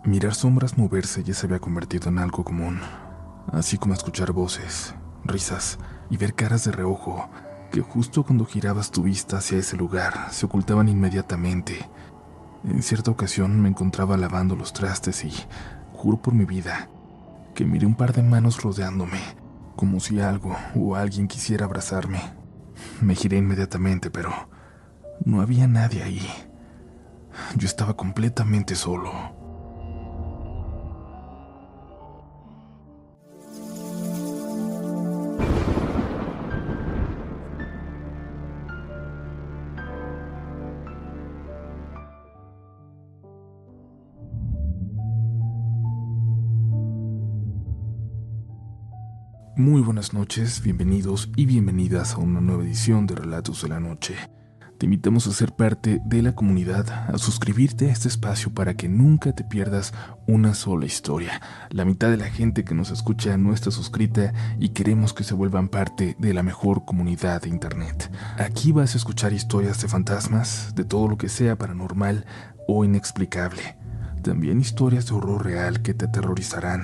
Mirar sombras moverse ya se había convertido en algo común, así como escuchar voces, risas y ver caras de reojo que justo cuando girabas tu vista hacia ese lugar se ocultaban inmediatamente. En cierta ocasión me encontraba lavando los trastes y, juro por mi vida, que miré un par de manos rodeándome, como si algo o alguien quisiera abrazarme. Me giré inmediatamente, pero no había nadie ahí. Yo estaba completamente solo. Muy buenas noches, bienvenidos y bienvenidas a una nueva edición de Relatos de la Noche. Te invitamos a ser parte de la comunidad, a suscribirte a este espacio para que nunca te pierdas una sola historia. La mitad de la gente que nos escucha no está suscrita y queremos que se vuelvan parte de la mejor comunidad de Internet. Aquí vas a escuchar historias de fantasmas, de todo lo que sea paranormal o inexplicable. También historias de horror real que te aterrorizarán.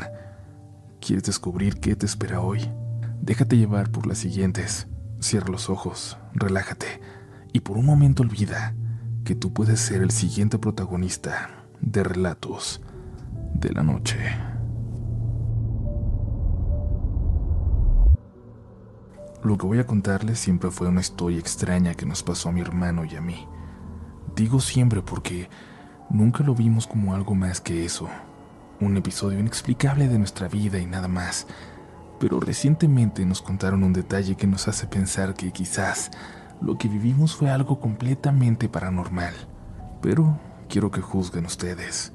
¿Quieres descubrir qué te espera hoy? Déjate llevar por las siguientes. Cierra los ojos, relájate y por un momento olvida que tú puedes ser el siguiente protagonista de Relatos de la Noche. Lo que voy a contarles siempre fue una historia extraña que nos pasó a mi hermano y a mí. Digo siempre porque nunca lo vimos como algo más que eso. Un episodio inexplicable de nuestra vida y nada más. Pero recientemente nos contaron un detalle que nos hace pensar que quizás lo que vivimos fue algo completamente paranormal. Pero quiero que juzguen ustedes.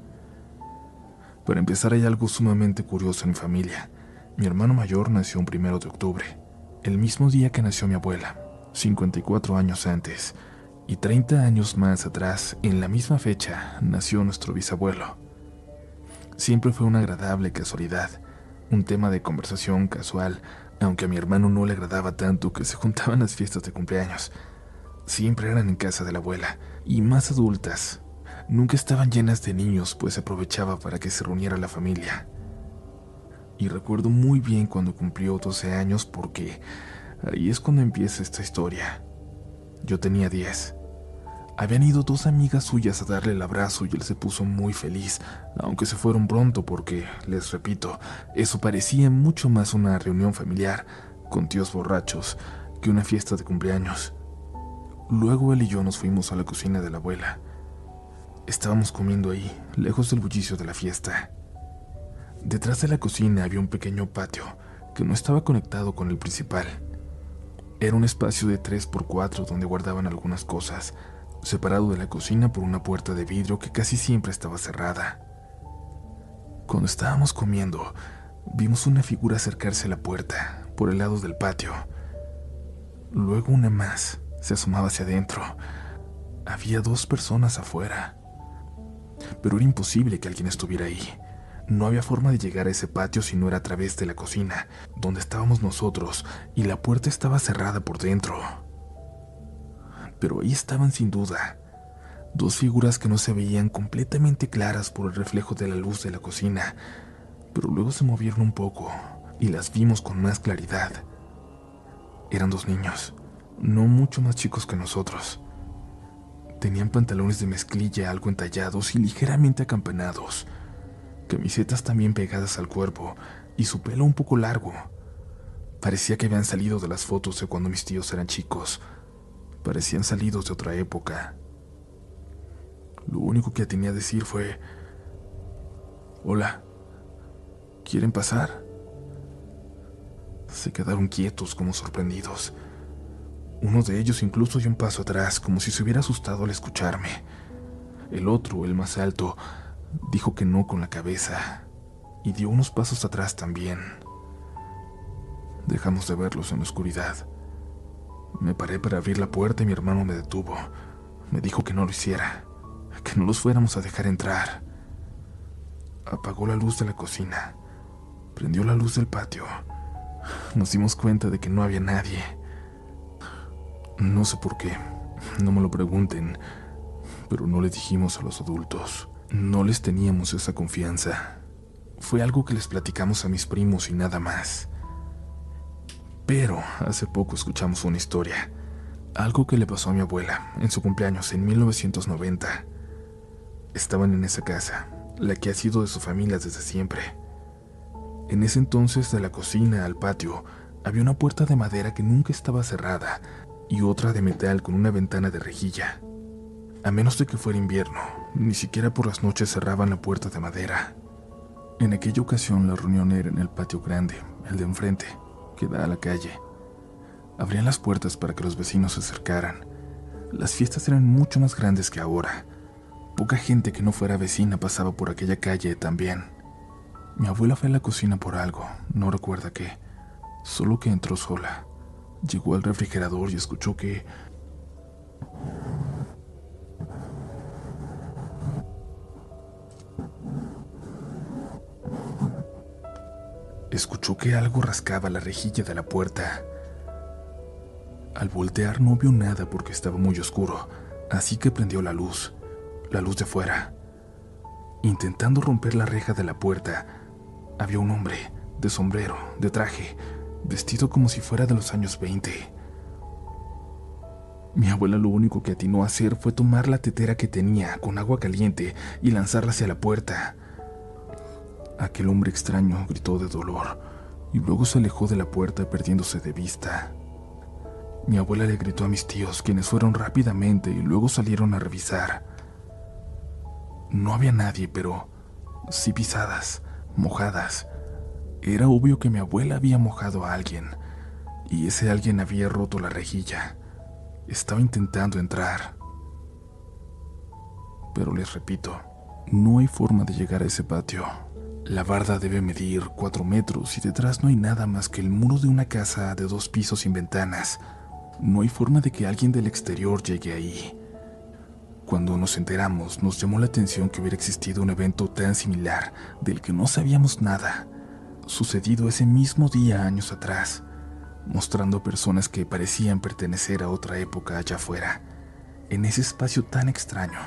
Para empezar, hay algo sumamente curioso en mi familia. Mi hermano mayor nació un 1 de octubre, el mismo día que nació mi abuela, 54 años antes, y 30 años más atrás, en la misma fecha, nació nuestro bisabuelo. Siempre fue una agradable casualidad, un tema de conversación casual, aunque a mi hermano no le agradaba tanto que se juntaban las fiestas de cumpleaños. Siempre eran en casa de la abuela, y más adultas. Nunca estaban llenas de niños, pues se aprovechaba para que se reuniera la familia. Y recuerdo muy bien cuando cumplió 12 años porque ahí es cuando empieza esta historia. Yo tenía 10. Habían ido 2 amigas suyas a darle el abrazo y él se puso muy feliz, aunque se fueron pronto porque, les repito, eso parecía mucho más una reunión familiar, con tíos borrachos, que una fiesta de cumpleaños. Luego él y yo nos fuimos a la cocina de la abuela. Estábamos comiendo ahí, lejos del bullicio de la fiesta. Detrás de la cocina había un pequeño patio que no estaba conectado con el principal. Era un espacio de 3x4 donde guardaban algunas cosas, separado de la cocina por una puerta de vidrio que casi siempre estaba cerrada. Cuando estábamos comiendo, vimos una figura acercarse a la puerta, por el lado del patio. Luego una más se asomaba hacia adentro. Había 2 personas afuera. Pero era imposible que alguien estuviera ahí. No había forma de llegar a ese patio si no era a través de la cocina, donde estábamos nosotros, y la puerta estaba cerrada por dentro. Pero ahí estaban sin duda, 2 figuras que no se veían completamente claras por el reflejo de la luz de la cocina, pero luego se movieron un poco y las vimos con más claridad. Eran 2 niños, no mucho más chicos que nosotros. Tenían pantalones de mezclilla algo entallados y ligeramente acampanados, camisetas también pegadas al cuerpo y su pelo un poco largo. Parecía que habían salido de las fotos de cuando mis tíos eran chicos. Parecían salidos de otra época. Lo único que atiné a decir fue: «Hola, ¿quieren pasar?». Se quedaron quietos como sorprendidos. Uno de ellos incluso dio un paso atrás, como si se hubiera asustado al escucharme. El otro, el más alto, dijo que no con la cabeza y dio unos pasos atrás también. Dejamos de verlos en la oscuridad. Me paré para abrir la puerta y mi hermano me detuvo. Me dijo que no lo hiciera, que no los fuéramos a dejar entrar. Apagó la luz de la cocina, prendió la luz del patio. Nos dimos cuenta de que no había nadie. No sé por qué, no me lo pregunten, pero no le dijimos a los adultos. No les teníamos esa confianza. Fue algo que les platicamos a mis primos y nada más. Pero hace poco escuchamos una historia, algo que le pasó a mi abuela en su cumpleaños en 1990. Estaban en esa casa, la que ha sido de su familia desde siempre. En ese entonces, de la cocina al patio, había una puerta de madera que nunca estaba cerrada y otra de metal con una ventana de rejilla. A menos de que fuera invierno, ni siquiera por las noches cerraban la puerta de madera. En aquella ocasión la reunión era en el patio grande, el de enfrente, que da a la calle. Abrían las puertas para que los vecinos se acercaran. Las fiestas eran mucho más grandes que ahora. Poca gente que no fuera vecina pasaba por aquella calle también. Mi abuela fue a la cocina por algo, no recuerda qué, solo que entró sola. Llegó al refrigerador y escuchó que... Escuchó que algo rascaba la rejilla de la puerta. Al voltear no vio nada porque estaba muy oscuro, así que prendió la luz de fuera. Intentando romper la reja de la puerta, había un hombre, de sombrero, de traje, vestido como si fuera de los años 20. Mi abuela lo único que atinó a hacer fue tomar la tetera que tenía con agua caliente y lanzarla hacia la puerta. Aquel hombre extraño gritó de dolor y luego se alejó de la puerta perdiéndose de vista. Mi abuela le gritó a mis tíos, quienes fueron rápidamente y luego salieron a revisar. No había nadie, pero sí pisadas, mojadas. Era obvio que mi abuela había mojado a alguien, y ese alguien había roto la rejilla. Estaba intentando entrar. Pero les repito, no hay forma de llegar a ese patio. La barda debe medir 4 metros y detrás no hay nada más que el muro de una casa de 2 pisos sin ventanas. No hay forma de que alguien del exterior llegue ahí. Cuando nos enteramos, nos llamó la atención que hubiera existido un evento tan similar, del que no sabíamos nada, sucedido ese mismo día años atrás, mostrando personas que parecían pertenecer a otra época allá afuera, en ese espacio tan extraño,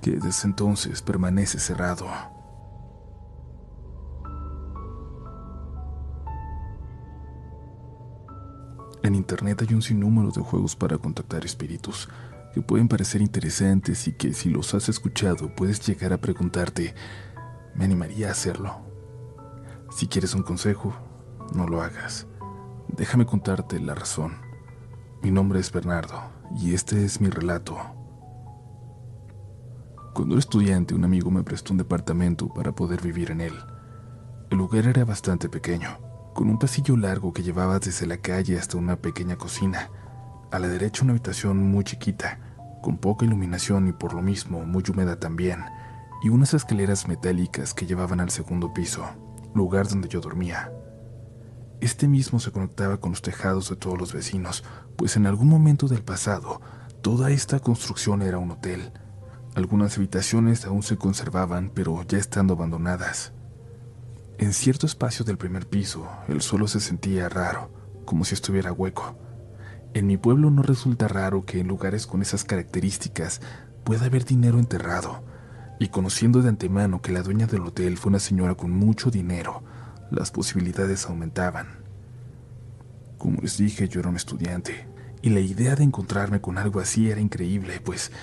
que desde entonces permanece cerrado. En internet hay un sinnúmero de juegos para contactar espíritus que pueden parecer interesantes y que si los has escuchado puedes llegar a preguntarte, ¿me animaría a hacerlo? Si quieres un consejo, no lo hagas. Déjame contarte la razón. Mi nombre es Bernardo y este es mi relato. Cuando era estudiante, un amigo me prestó un departamento para poder vivir en él. El lugar era bastante pequeño, con un pasillo largo que llevaba desde la calle hasta una pequeña cocina. A la derecha una habitación muy chiquita, con poca iluminación y por lo mismo muy húmeda también, y unas escaleras metálicas que llevaban al segundo piso, lugar donde yo dormía. Este mismo se conectaba con los tejados de todos los vecinos, pues en algún momento del pasado, toda esta construcción era un hotel. Algunas habitaciones aún se conservaban, pero ya estando abandonadas. En cierto espacio del primer piso, el suelo se sentía raro, como si estuviera hueco. En mi pueblo no resulta raro que en lugares con esas características pueda haber dinero enterrado, y conociendo de antemano que la dueña del hotel fue una señora con mucho dinero, las posibilidades aumentaban. Como les dije, yo era un estudiante, y la idea de encontrarme con algo así era increíble, pues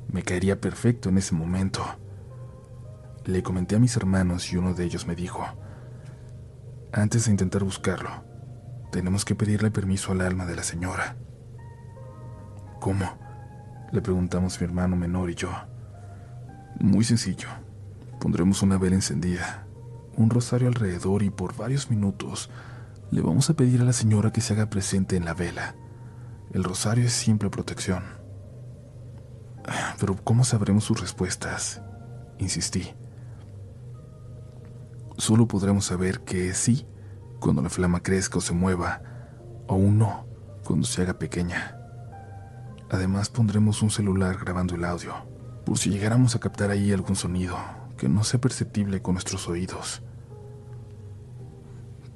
me caería perfecto en ese momento. Le comenté a mis hermanos y uno de ellos me dijo, antes de intentar buscarlo, tenemos que pedirle permiso al alma de la señora. ¿Cómo?, le preguntamos mi hermano menor y yo. Muy sencillo. Pondremos una vela encendida, un rosario alrededor y por varios minutos le vamos a pedir a la señora que se haga presente en la vela. El rosario es simple protección. Pero ¿cómo sabremos sus respuestas?, insistí. Solo podremos saber que es sí cuando la flama crezca o se mueva, o un no cuando se haga pequeña. Además pondremos un celular grabando el audio, por si llegáramos a captar ahí algún sonido que no sea perceptible con nuestros oídos.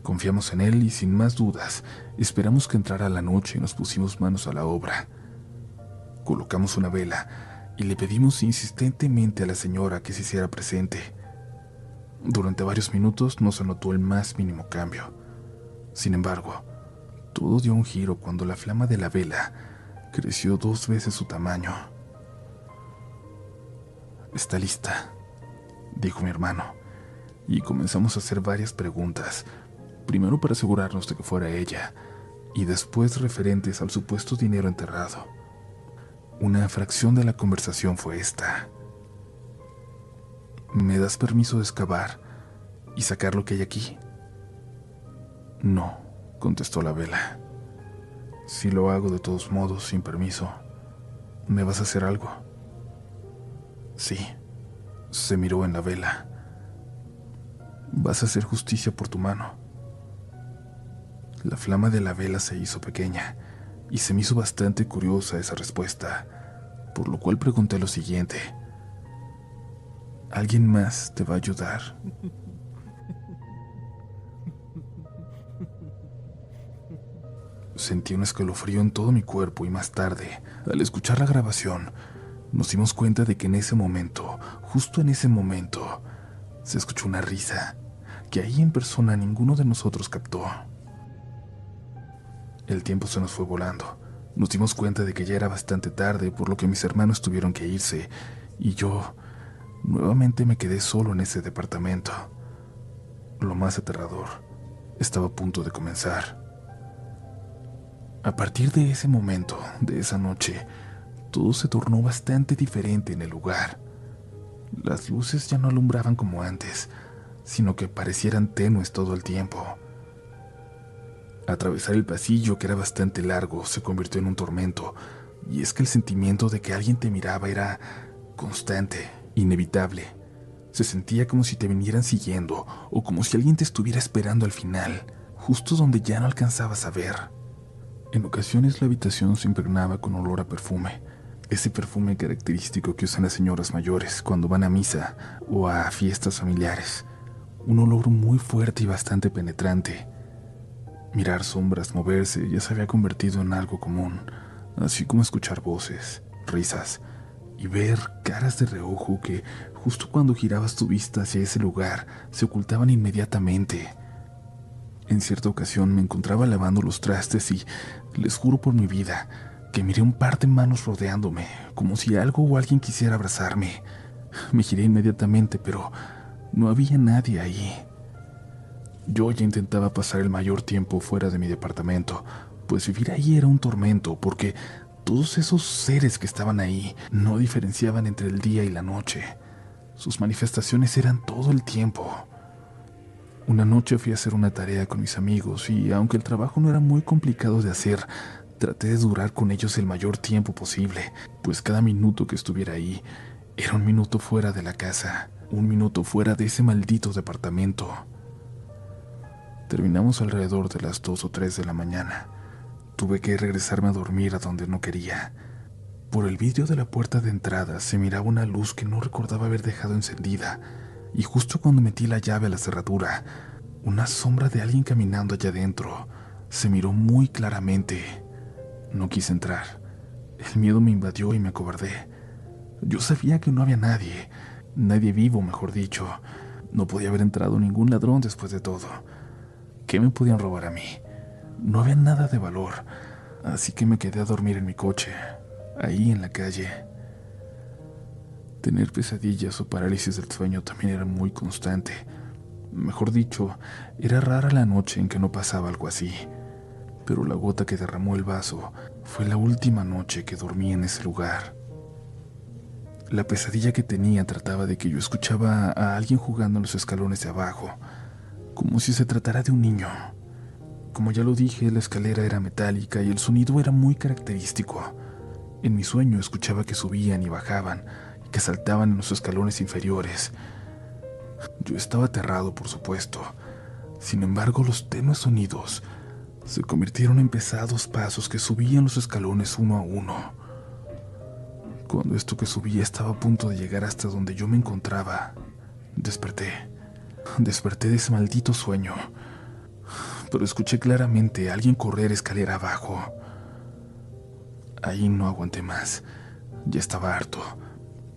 Confiamos en él y sin más dudas esperamos que entrara la noche y nos pusimos manos a la obra. Colocamos una vela y le pedimos insistentemente a la señora que se hiciera presente. Durante varios minutos no se notó el más mínimo cambio. Sin embargo, todo dio un giro cuando la flama de la vela creció 2 veces su tamaño. «Está lista», dijo mi hermano, y comenzamos a hacer varias preguntas, primero para asegurarnos de que fuera ella, y después referentes al supuesto dinero enterrado. Una fracción de la conversación fue esta: «¿Me das permiso de excavar y sacar lo que hay aquí?» «No», contestó la vela. «Si lo hago de todos modos, sin permiso, ¿me vas a hacer algo?» «Sí», se miró en la vela. «Vas a hacer justicia por tu mano». La flama de la vela se hizo pequeña y se me hizo bastante curiosa esa respuesta, por lo cual pregunté lo siguiente: «¿Alguien más te va a ayudar?» Sentí un escalofrío en todo mi cuerpo y más tarde, al escuchar la grabación, nos dimos cuenta de que en ese momento, justo en ese momento, se escuchó una risa que ahí en persona ninguno de nosotros captó. El tiempo se nos fue volando. Nos dimos cuenta de que ya era bastante tarde, por lo que mis hermanos tuvieron que irse, y yo nuevamente me quedé solo en ese departamento. Lo más aterrador estaba a punto de comenzar. A partir de ese momento, de esa noche, todo se tornó bastante diferente en el lugar. Las luces ya no alumbraban como antes, sino que parecieran tenues todo el tiempo. Atravesar el pasillo, que era bastante largo, se convirtió en un tormento, y es que el sentimiento de que alguien te miraba era constante, inevitable. Se sentía como si te vinieran siguiendo, o como si alguien te estuviera esperando al final, justo donde ya no alcanzabas a ver. En ocasiones la habitación se impregnaba con olor a perfume, ese perfume característico que usan las señoras mayores cuando van a misa o a fiestas familiares. Un olor muy fuerte y bastante penetrante. Mirar sombras moverse ya se había convertido en algo común, así como escuchar voces, risas y ver caras de reojo que, justo cuando girabas tu vista hacia ese lugar, se ocultaban inmediatamente. En cierta ocasión me encontraba lavando los trastes y, les juro por mi vida, que miré un par de manos rodeándome, como si algo o alguien quisiera abrazarme. Me giré inmediatamente, pero no había nadie ahí. Yo ya intentaba pasar el mayor tiempo fuera de mi departamento, pues vivir ahí era un tormento, porque todos esos seres que estaban ahí no diferenciaban entre el día y la noche. Sus manifestaciones eran todo el tiempo. Una noche fui a hacer una tarea con mis amigos y, aunque el trabajo no era muy complicado de hacer, traté de durar con ellos el mayor tiempo posible, pues cada minuto que estuviera ahí era un minuto fuera de la casa, un minuto fuera de ese maldito departamento. Terminamos alrededor de las 2 o 3 de la mañana. Tuve que regresarme a dormir a donde no quería. Por el vidrio de la puerta de entrada se miraba una luz que no recordaba haber dejado encendida, y justo cuando metí la llave a la cerradura, una sombra de alguien caminando allá adentro se miró muy claramente. No quise entrar. El miedo me invadió y me acobardé. Yo sabía que no había nadie vivo, mejor dicho. No podía haber entrado ningún ladrón después de todo. ¿Qué me podían robar a mí? No había nada de valor, así que me quedé a dormir en mi coche, ahí en la calle. Tener pesadillas o parálisis del sueño también era muy constante. Mejor dicho, era rara la noche en que no pasaba algo así. Pero la gota que derramó el vaso fue la última noche que dormí en ese lugar. La pesadilla que tenía trataba de que yo escuchaba a alguien jugando en los escalones de abajo, como si se tratara de un niño. Como ya lo dije, la escalera era metálica y el sonido era muy característico. En mi sueño escuchaba que subían y bajaban, y que saltaban en los escalones inferiores. Yo estaba aterrado, por supuesto. Sin embargo, los tenues sonidos se convirtieron en pesados pasos que subían los escalones uno a uno. Cuando esto que subía estaba a punto de llegar hasta donde yo me encontraba, desperté. Desperté de ese maldito sueño, pero escuché claramente a alguien correr escalera abajo. Ahí no aguanté más. Ya estaba harto.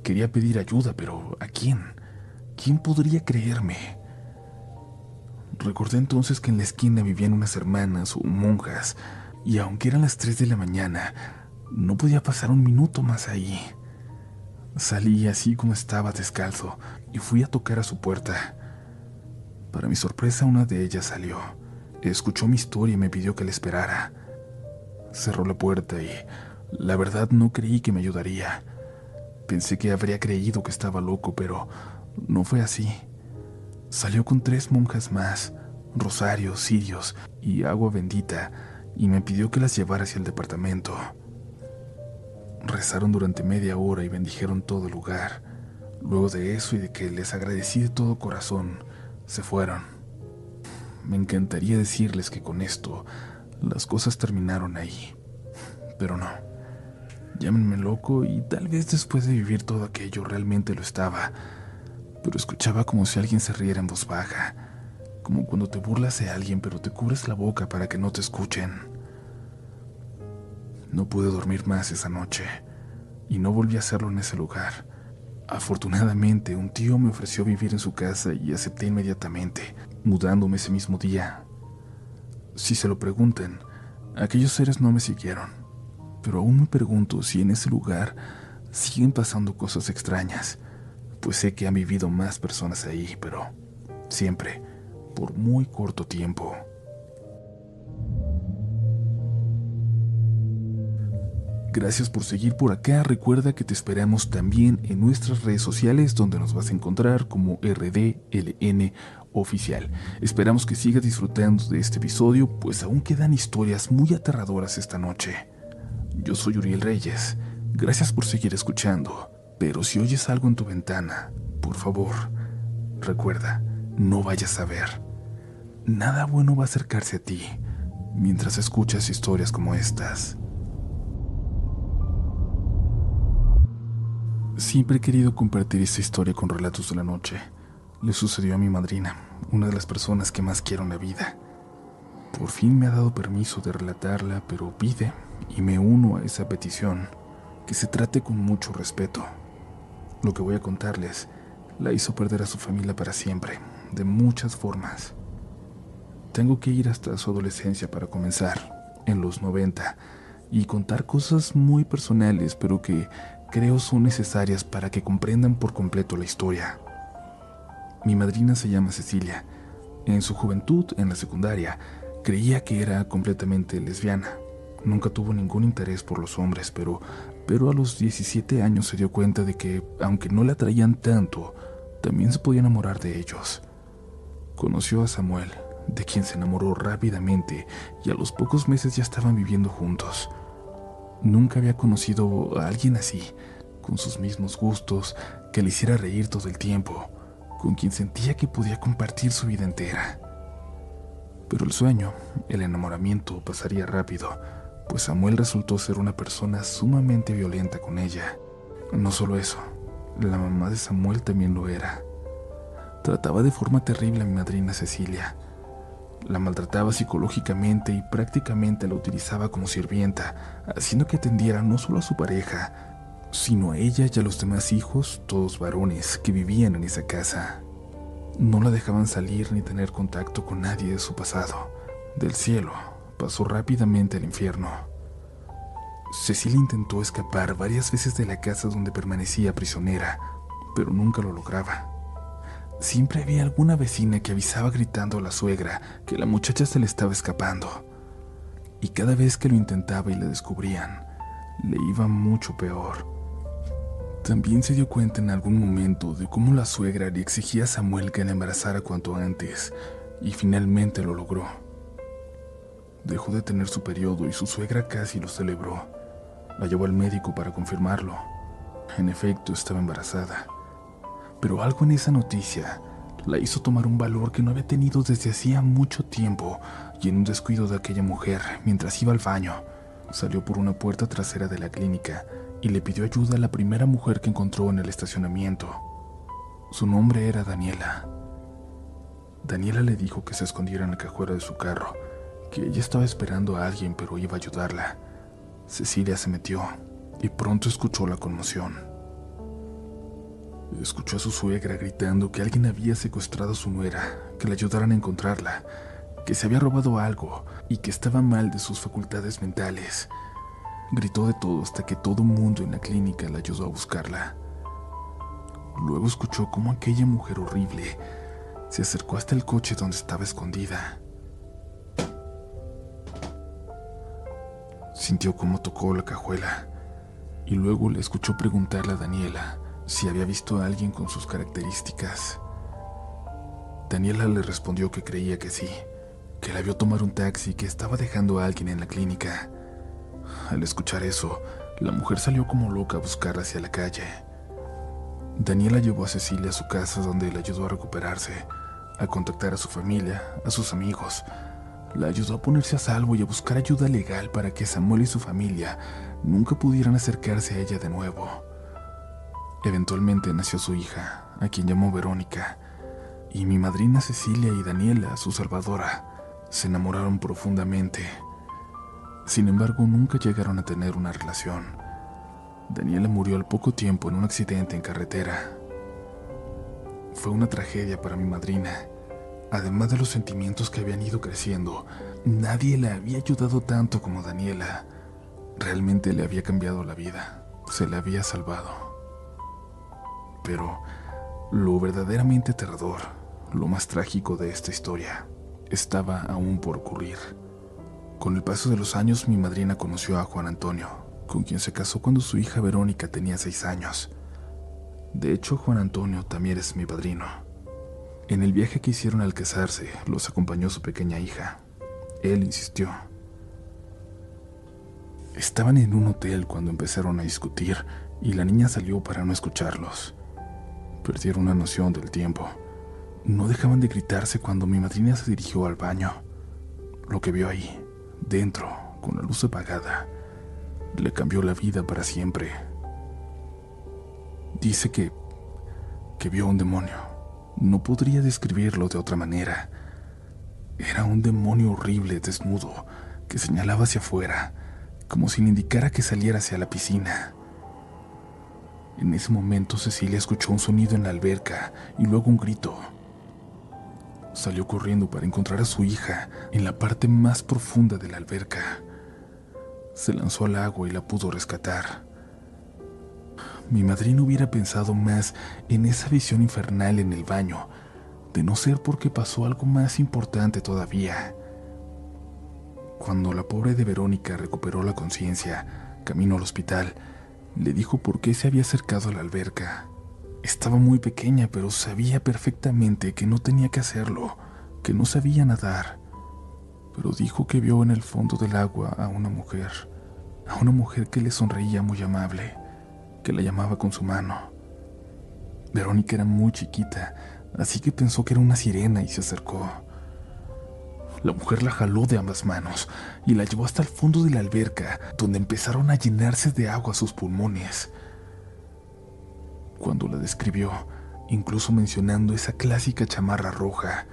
Quería pedir ayuda, pero ¿a quién? ¿Quién podría creerme? Recordé entonces que en la esquina vivían unas hermanas o monjas, y aunque eran las 3 de la mañana, no podía pasar un minuto más ahí. Salí así como estaba, descalzo, y fui a tocar a su puerta. Para mi sorpresa, una de ellas salió. Escuchó mi historia y me pidió que la esperara. Cerró la puerta y, la verdad, no creí que me ayudaría. Pensé que habría creído que estaba loco, pero no fue así. Salió con 3 monjas más, rosarios, cirios y agua bendita, y me pidió que las llevara hacia el departamento. Rezaron durante media hora y bendijeron todo el lugar. Luego de eso y de que les agradecí de todo corazón, se fueron. Me encantaría decirles que con esto las cosas terminaron ahí, pero no. Llámenme loco y tal vez después de vivir todo aquello realmente lo estaba, pero escuchaba como si alguien se riera en voz baja, como cuando te burlas de alguien pero te cubres la boca para que no te escuchen. No pude dormir más esa noche y no volví a hacerlo en ese lugar. Afortunadamente, un tío me ofreció vivir en su casa y acepté inmediatamente, mudándome ese mismo día. Si se lo preguntan, aquellos seres no me siguieron, pero aún me pregunto si en ese lugar siguen pasando cosas extrañas, pues sé que han vivido más personas ahí, pero siempre por muy corto tiempo. Gracias por seguir por acá. Recuerda que te esperamos también en nuestras redes sociales, donde nos vas a encontrar como RDLN Oficial. Esperamos que sigas disfrutando de este episodio, pues aún quedan historias muy aterradoras esta noche. Yo soy Uriel Reyes. Gracias por seguir escuchando. Pero si oyes algo en tu ventana, por favor, recuerda, no vayas a ver. Nada bueno va a acercarse a ti mientras escuchas historias como estas. Siempre he querido compartir esta historia con Relatos de la Noche. Le sucedió a mi madrina, una de las personas que más quiero en la vida. Por fin me ha dado permiso de relatarla, pero pide, y me uno a esa petición, que se trate con mucho respeto. Lo que voy a contarles la hizo perder a su familia para siempre, de muchas formas. Tengo que ir hasta su adolescencia para comenzar, en los 90, y contar cosas muy personales, pero que creo son necesarias para que comprendan por completo la historia. Mi madrina se llama Cecilia. En su juventud, en la secundaria, creía que era completamente lesbiana. Nunca tuvo ningún interés por los hombres, pero a los 17 años se dio cuenta de que, aunque no la atraían tanto, también se podía enamorar de ellos. Conoció a Samuel, de quien se enamoró rápidamente, y a los pocos meses ya estaban viviendo juntos. Nunca había conocido a alguien así, con sus mismos gustos, que le hiciera reír todo el tiempo, con quien sentía que podía compartir su vida entera. Pero el sueño, el enamoramiento, pasaría rápido, pues Samuel resultó ser una persona sumamente violenta con ella. No solo eso, la mamá de Samuel también lo era. Trataba de forma terrible a mi madrina Cecilia. La maltrataba psicológicamente y prácticamente la utilizaba como sirvienta, haciendo que atendiera no solo a su pareja, sino a ella y a los demás hijos, todos varones, que vivían en esa casa. No la dejaban salir ni tener contacto con nadie de su pasado. Del cielo pasó rápidamente al infierno. Cecilia intentó escapar varias veces de la casa donde permanecía prisionera, pero nunca lo lograba. Siempre había alguna vecina que avisaba gritando a la suegra que la muchacha se le estaba escapando. Y cada vez que lo intentaba y la descubrían, le iba mucho peor. También se dio cuenta en algún momento de cómo la suegra le exigía a Samuel que la embarazara cuanto antes, y finalmente lo logró. Dejó de tener su periodo y su suegra casi lo celebró. La llevó al médico para confirmarlo. En efecto, estaba embarazada. Pero algo en esa noticia la hizo tomar un valor que no había tenido desde hacía mucho tiempo, y en un descuido de aquella mujer, mientras iba al baño, salió por una puerta trasera de la clínica y le pidió ayuda a la primera mujer que encontró en el estacionamiento. Su nombre era Daniela. Daniela le dijo que se escondiera en la cajuela de su carro, que ella estaba esperando a alguien pero iba a ayudarla. Cecilia se metió y pronto escuchó la conmoción. Escuchó a su suegra gritando que alguien había secuestrado a su nuera, que la ayudaran a encontrarla, que se había robado algo y que estaba mal de sus facultades mentales. Gritó de todo hasta que todo el mundo en la clínica la ayudó a buscarla. Luego escuchó cómo aquella mujer horrible se acercó hasta el coche donde estaba escondida. Sintió cómo tocó la cajuela y luego le escuchó preguntarle a Daniela si había visto a alguien con sus características. Daniela le respondió que creía que sí, que la vio tomar un taxi y que estaba dejando a alguien en la clínica. Al escuchar eso, la mujer salió como loca a buscarla hacia la calle. Daniela llevó a Cecilia a su casa donde la ayudó a recuperarse, a contactar a su familia, a sus amigos. La ayudó a ponerse a salvo y a buscar ayuda legal para que Samuel y su familia nunca pudieran acercarse a ella de nuevo. Eventualmente nació su hija, a quien llamó Verónica, y mi madrina Cecilia y Daniela, su salvadora, se enamoraron profundamente. Sin embargo, nunca llegaron a tener una relación. Daniela murió al poco tiempo en un accidente en carretera. Fue una tragedia para mi madrina. Además de los sentimientos que habían ido creciendo, nadie la había ayudado tanto como Daniela. Realmente le había cambiado la vida, se la había salvado. Pero lo verdaderamente aterrador, lo más trágico de esta historia, estaba aún por ocurrir. Con el paso de los años, mi madrina conoció a Juan Antonio, con quien se casó cuando su hija Verónica tenía 6 años. De hecho, Juan Antonio también es mi padrino. En el viaje que hicieron al casarse, los acompañó su pequeña hija. Él insistió. Estaban en un hotel cuando empezaron a discutir y la niña salió para no escucharlos. Perdieron la noción del tiempo. No dejaban de gritarse cuando mi madrina se dirigió al baño. Lo que vio ahí, dentro, con la luz apagada, le cambió la vida para siempre. Dice que vio un demonio. No podría describirlo de otra manera. Era un demonio horrible, desnudo, que señalaba hacia afuera, como si le indicara que saliera hacia la piscina. En ese momento Cecilia escuchó un sonido en la alberca y luego un grito. Salió corriendo para encontrar a su hija en la parte más profunda de la alberca. Se lanzó al agua y la pudo rescatar. Mi madrina hubiera pensado más en esa visión infernal en el baño, de no ser porque pasó algo más importante todavía. Cuando la pobre de Verónica recuperó la conciencia, camino al hospital, le dijo por qué se había acercado a la alberca. Estaba muy pequeña, pero sabía perfectamente que no tenía que hacerlo, que no sabía nadar. Pero dijo que vio en el fondo del agua a una mujer que le sonreía muy amable, que la llamaba con su mano. Verónica era muy chiquita, así que pensó que era una sirena y se acercó. La mujer la jaló de ambas manos y la llevó hasta el fondo de la alberca, donde empezaron a llenarse de agua sus pulmones. Cuando la describió, incluso mencionando esa clásica chamarra roja,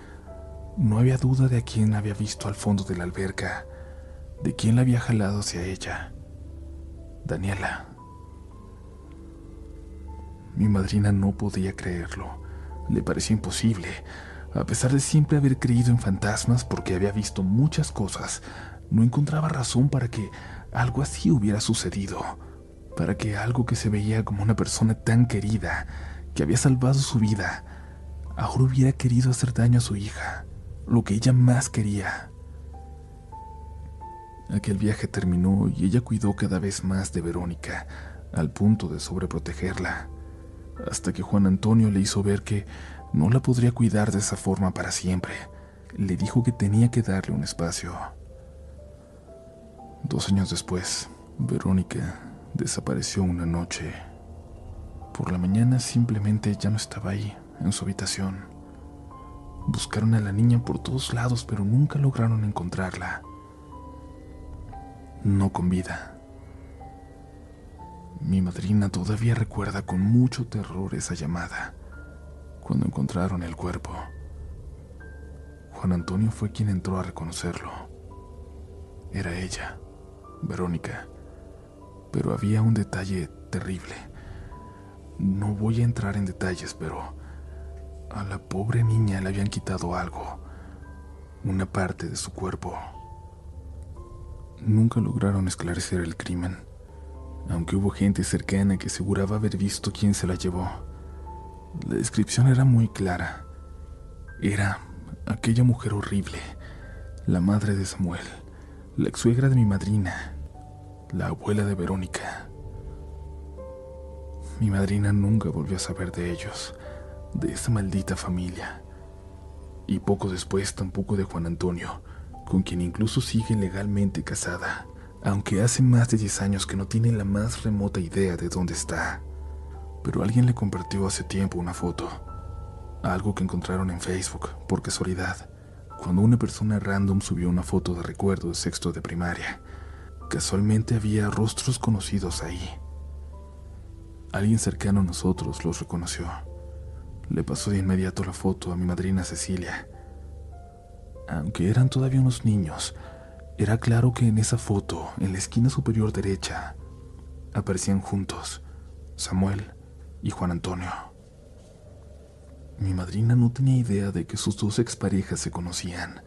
no había duda de a quién había visto al fondo de la alberca, de quién la había jalado hacia ella. Daniela. Mi madrina no podía creerlo. Le parecía imposible. A pesar de siempre haber creído en fantasmas porque había visto muchas cosas, no encontraba razón para que algo así hubiera sucedido, para que algo que se veía como una persona tan querida, que había salvado su vida, ahora hubiera querido hacer daño a su hija, lo que ella más quería. Aquel viaje terminó y ella cuidó cada vez más de Verónica, al punto de sobreprotegerla, hasta que Juan Antonio le hizo ver que no la podría cuidar de esa forma para siempre. Le dijo que tenía que darle un espacio. 2 años después, Verónica desapareció una noche. Por la mañana simplemente ya no estaba ahí, en su habitación. Buscaron a la niña por todos lados, pero nunca lograron encontrarla. No con vida. Mi madrina todavía recuerda con mucho terror esa llamada, cuando encontraron el cuerpo. Juan Antonio fue quien entró a reconocerlo. Era ella, Verónica, pero había un detalle terrible. No voy a entrar en detalles, pero a la pobre niña le habían quitado algo, una parte de su cuerpo. Nunca lograron esclarecer el crimen, aunque hubo gente cercana que aseguraba haber visto quién se la llevó. La descripción era muy clara. Era aquella mujer horrible, la madre de Samuel, la ex-suegra de mi madrina, la abuela de Verónica. Mi madrina nunca volvió a saber de ellos, de esa maldita familia. Y poco después tampoco de Juan Antonio, con quien incluso sigue legalmente casada, aunque hace más de 10 años que no tiene la más remota idea de dónde está. Pero alguien le compartió hace tiempo una foto, algo que encontraron en Facebook, por casualidad, cuando una persona random subió una foto de recuerdo de sexto de primaria. Casualmente había rostros conocidos ahí. Alguien cercano a nosotros los reconoció. Le pasó de inmediato la foto a mi madrina Cecilia. Aunque eran todavía unos niños, era claro que en esa foto, en la esquina superior derecha, aparecían juntos Samuel y Juan Antonio. Mi madrina no tenía idea de que sus dos exparejas se conocían.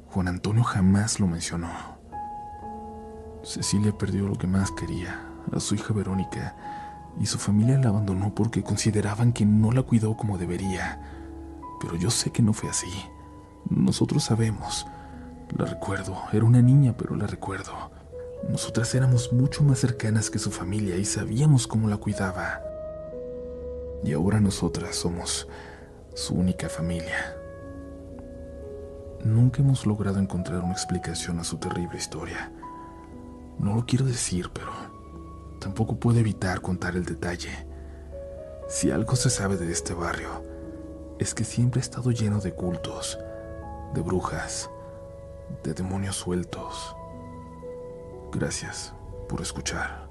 Juan Antonio jamás lo mencionó. Cecilia perdió lo que más quería, a su hija Verónica, y su familia la abandonó porque consideraban que no la cuidó como debería. Pero yo sé que no fue así. Nosotros sabemos. La recuerdo. Era una niña, pero la recuerdo. Nosotras éramos mucho más cercanas que su familia y sabíamos cómo la cuidaba. Y ahora nosotras somos su única familia. Nunca hemos logrado encontrar una explicación a su terrible historia. No lo quiero decir, pero tampoco puedo evitar contar el detalle. Si algo se sabe de este barrio, es que siempre ha estado lleno de cultos, de brujas, de demonios sueltos. Gracias por escuchar.